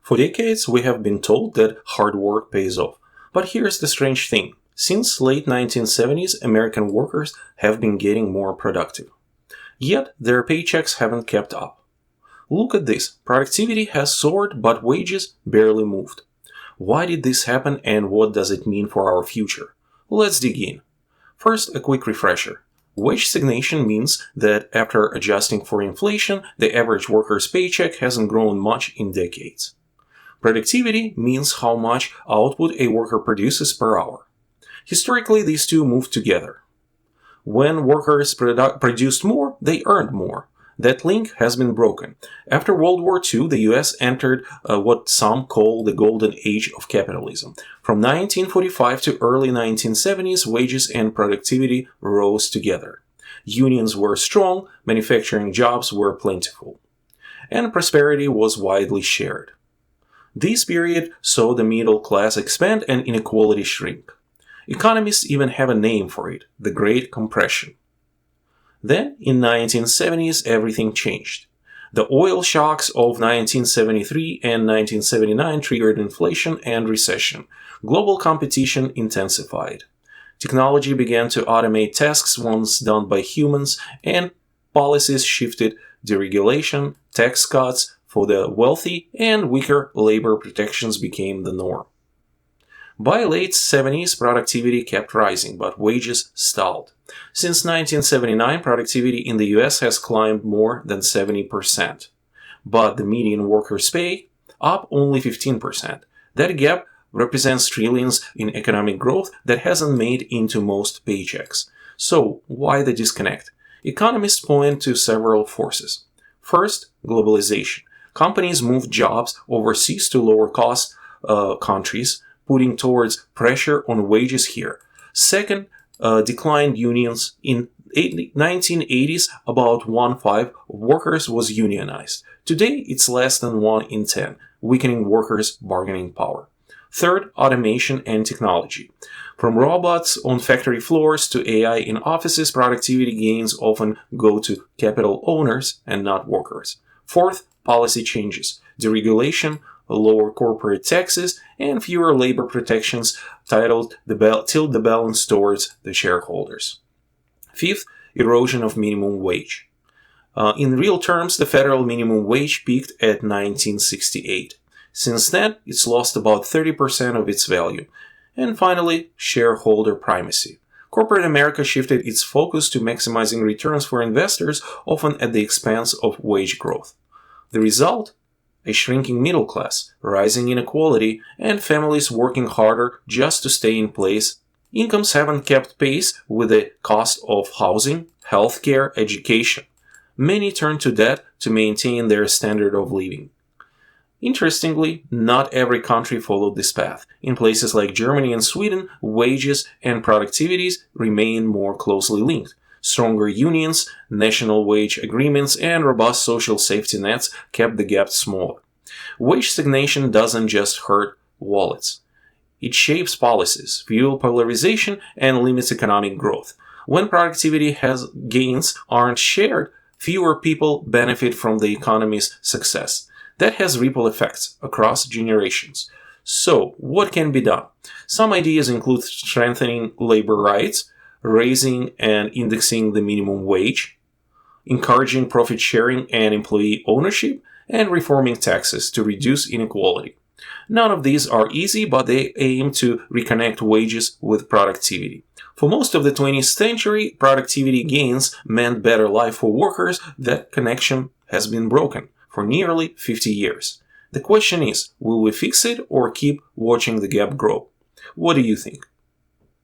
For decades, we have been told that hard work pays off. But here's the strange thing. Since late 1970s, American workers have been getting more productive. Yet, their paychecks haven't kept up. Look at this. Productivity has soared, but wages barely moved. Why did this happen and what does it mean for our future? Let's dig in. First, a quick refresher. Wage stagnation means that after adjusting for inflation, the average worker's paycheck hasn't grown much in decades. Productivity means how much output a worker produces per hour. Historically, these two moved together. When workers produced more, they earned more. That link has been broken. After World War II, the US entered what some call the golden age of capitalism. From 1945 to early 1970s, wages and productivity rose together. Unions were strong, manufacturing jobs were plentiful, and prosperity was widely shared. This period saw the middle class expand and inequality shrink. Economists even have a name for it, the Great Compression. Then, in 1970s, everything changed. The oil shocks of 1973 and 1979 triggered inflation and recession. Global competition intensified. Technology began to automate tasks once done by humans, and policies shifted deregulation, tax cuts for the wealthy, and weaker labor protections became the norm. By late 70s, productivity kept rising, but wages stalled. Since 1979, productivity in the US has climbed more than 70%. But the median worker's pay, up only 15%. That gap represents trillions in economic growth that hasn't made into most paychecks. So, why the disconnect? Economists point to several forces. First, globalization. Companies moved jobs overseas to lower-cost countries, putting towards pressure on wages here. Second, declined unions. In 1980s, about 1/5 of workers was unionized. Today, it's less than 1 in 10, weakening workers' bargaining power. Third, automation and technology. From robots on factory floors to AI in offices, productivity gains often go to capital owners and not workers. Fourth, policy changes. Deregulation, lower corporate taxes, and fewer labor protections tilt the balance towards the shareholders. Fifth, erosion of minimum wage. In real terms, the federal minimum wage peaked at 1968. Since then, it's lost about 30% of its value. And finally, shareholder primacy. Corporate America shifted its focus to maximizing returns for investors, often at the expense of wage growth. The result? A shrinking middle class, rising inequality, and families working harder just to stay in place. Incomes haven't kept pace with the cost of housing, healthcare, education. Many turn to debt to maintain their standard of living. Interestingly, not every country followed this path. In places like Germany and Sweden, wages and productivities remain more closely linked. Stronger unions, national wage agreements, and robust social safety nets kept the gap smaller. Wage stagnation doesn't just hurt wallets. It shapes policies, fuels polarization, and limits economic growth. When productivity gains aren't shared, fewer people benefit from the economy's success. That has ripple effects across generations. So, what can be done? Some ideas include strengthening labor rights, raising and indexing the minimum wage, encouraging profit sharing and employee ownership, and reforming taxes to reduce inequality. None of these are easy, but they aim to reconnect wages with productivity. For most of the 20th century, productivity gains meant better life for workers. That connection has been broken for nearly 50 years. The question is, will we fix it or keep watching the gap grow? What do you think?